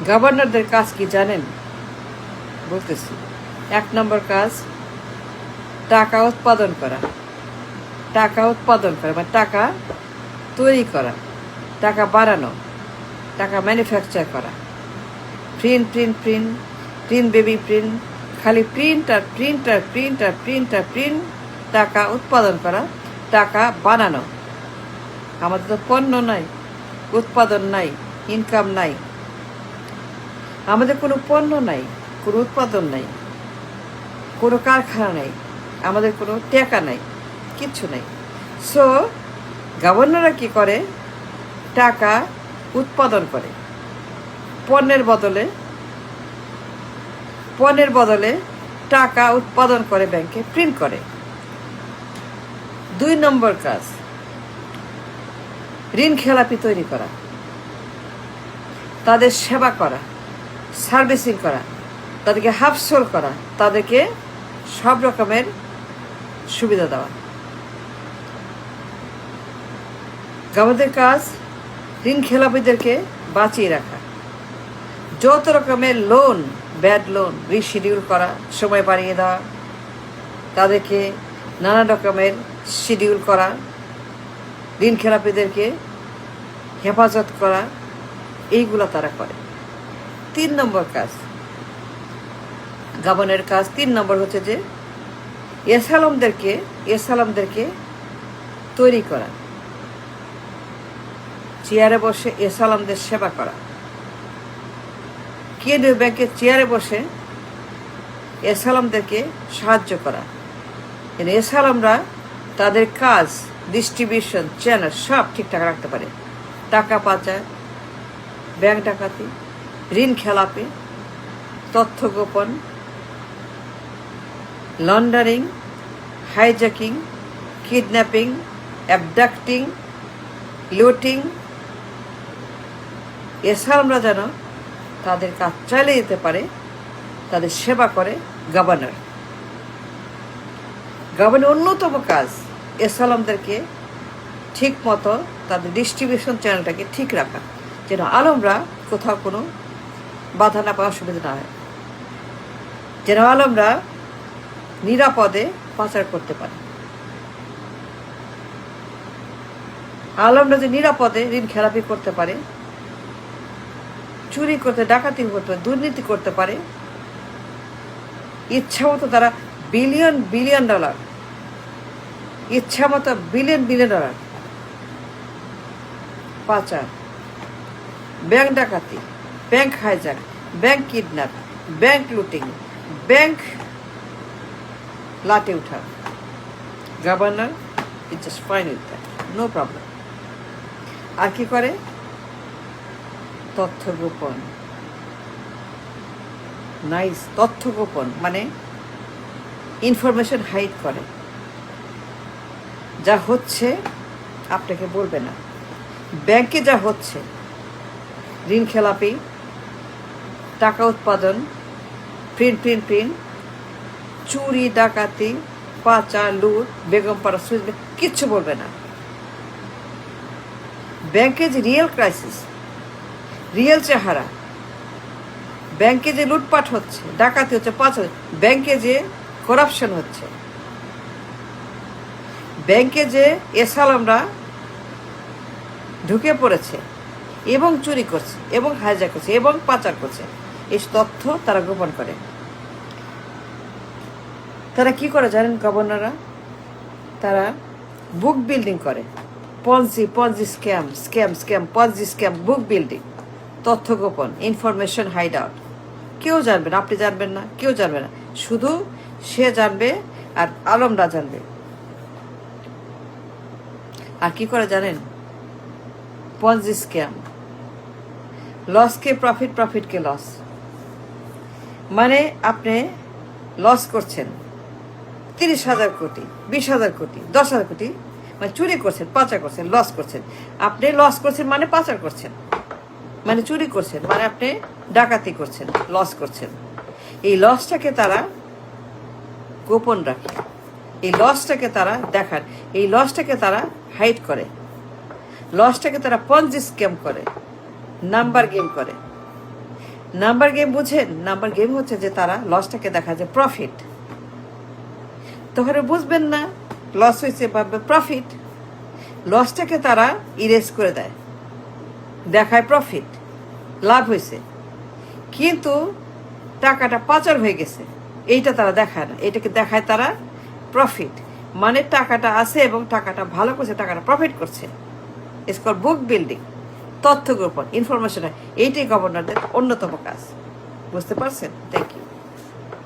গভর্নরদের কাজ কি জানেন? বলতেছি। 1 নম্বর কাজ টাকা উৎপাদন করা। টাকা উৎপাদন করা মানে টাকা তৈরি করা, টাকা বাড়ানো, টাকা ম্যানুফ্যাকচার করা। Print print print print baby print, খালি প্রিন্ট আর প্রিন্ট আর প্রিন্ট আর প্রিন্ট আর প্রিন্ট। টাকা উৎপাদন করা, টাকা বানানো। আমাদের তো পণ্য নাই, উৎপাদন নাই, ইনকাম নাই, আমাদের কোনো পণ্য নাই, কোনো উৎপাদন নাই, কোনো কারখানা নাই, আমাদের কোনো টাকা নাই, কিচ্ছু নাই। সো গভর্নররা কি করে? টাকা উৎপাদন করে, পণ্যের বদলে টাকা উৎপাদন করে, ব্যাংকে প্রিন্ট করে। 2 নম্বর কাজ ঋণ খেলাপি তৈরি করা, তাদের সেবা করা, সার্ভিসিং করা, তাদেরকে হাফসোল করা, তাদেরকে সব রকমের সুবিধা দেওয়া। গভর্নমেন্টের কাজ ঋণ খেলাপিদেরকে বাঁচিয়ে রাখা, যত রকমের লোন, ব্যাড লোন রিশিডিউল করা, সময় বাড়িয়ে দেওয়া, তাদেরকে নানা রকমের শিডিউল করা, ঋণ খেলাপিদেরকে হেফাজত করা, এইগুলো তারা করে। 3 নম্বর কাজ গভর্নরের কাজ 3 নম্বর হচ্ছে যে এসালামদেরকে তৈরি করা, চেয়ারে বসে এসালামদের সেবা করা। কেন্দ্রীয় ব্যাংকের চেয়ারে বসে এসালামদেরকে সাহায্য করা। এসালামরা তাদের কাজ, ডিস্ট্রিবিউশন, চ্যানেল সব ঠিকঠাক রাখতে পারে। টাকা পাচার, ব্যাংক ডাকাতি, ঋণ খেলাপি, তথ্য গোপন, লন্ডারিং, হাইজ্যাকিং, কিডন্যাপিং, অ্যাবডাক্টিং, লুটিং, এসালামরা যেন তাদের কাজ চালিয়ে যেতে পারে, তাদের সেবা করে গভর্নর। অন্যতম কাজ এসালামদেরকে ঠিক মতো তাদের ডিস্ট্রিবিউশন চ্যানেলটাকে ঠিক রাখা, যেন আলমরা কোথাও কোনো বাধা না পাওয়া, অসুবিধা না হয়, যেন আলমরা নিরাপদে পাচার করতে পারে, আলমরা যে নিরাপদে ঋণ খেলাপি করতে পারে, চুরি করতে, ডাকাতি করতে, দুর্নীতি করতে পারে, ইচ্ছা মতো তারা বিলিয়ন ডলার, ইচ্ছা মতো বিলিয়ন ডলার পাচার, ব্যাংক ডাকাতি, bank hijack, bank kidnap, bank looting, bank লাটে উঠা। Governor is just fine with that, no problem. আর কি করে? তথ্য গোপন। নাইস। তথ্য গোপন মানে ইনফরমেশন হাইড করে, যা হচ্ছে আপনাকে বলবে না। ব্যাংকে যা হচ্ছে, ঋণ খেলাপি, টাকা উৎপাদন, প্রিন্ট, চুরি ডাকাতি, পাচার, লুট, বেগমপাড়া, সুইচ, কিচ্ছু বলবে না। ব্যাংকে যে রিয়েল ক্রাইসিস, রিয়েল চেহারা, ব্যাংকে যে লুটপাট হচ্ছে, ডাকাতি হচ্ছে, পাচার, ব্যাংকে যে করাপশন হচ্ছে, ব্যাংকে যে এসালামরা ঢুকে পড়েছে এবং চুরি করছে এবং হাইজ্যাক করছে এবং পাচার করছে, এই তথ্য তারা গোপন করে। তারা কি করে জানেন গভর্নররা? তারা বুক বিল্ডিং করে। পঞ্জি স্ক্যাম, বুক বিল্ডিং, তথ্য গোপন, ইনফরমেশন হাইড আউট। কেউ জানবে না, আপনি জানবেন না, কেউ জানবে না, শুধু সে জানবে আর আলমরা জানবে। আর কি করে জানেন? পঞ্জি স্ক্যাম, লসকে প্রফিট, প্রফিটকে লস। মানে আপনি লস করছেন 30,000 কোটি, 20,000 কোটি, 10,000 কোটি, মানে চুরি করছেন, পাচার করছেন, লস করছেন। আপনি লস করছেন মানে পাচার করছেন, মানে চুরি করছেন, মানে আপনি ডাকাতি করছেন, লস করছেন। এই লসটাকে তারা গোপন রাখে, এই লসটাকে তারা দেখান, এই লসটাকে তারা হাইড করে, লসটাকে তারা পঞ্জি স্ক্যাম করে, নাম্বার গেম করে। নাম্বার গেম বুঝেন? নাম্বার গেম হচ্ছে যে তারা লসটাকে দেখা যায় প্রফিট, তখন বুঝবেন না লস হয়েছে বা প্রফিট। লসটাকে তারা ইরেজ করে দেয়, দেখায় প্রফিট, লাভ হয়েছে, কিন্তু টাকাটা পাচার হয়ে গেছে এইটা তারা দেখায় না, এটাকে দেখায় তারা প্রফিট। মানে টাকাটা আছে এবং টাকাটা ভালো করছে, টাকাটা প্রফিট করছে। ইটস কল বুক বিল্ডিং, তথ্য গোপন, ইনফরমেশন। এইটাই গভর্নরদের অন্যতম কাজ। বুঝতে পারছেন? Thank you.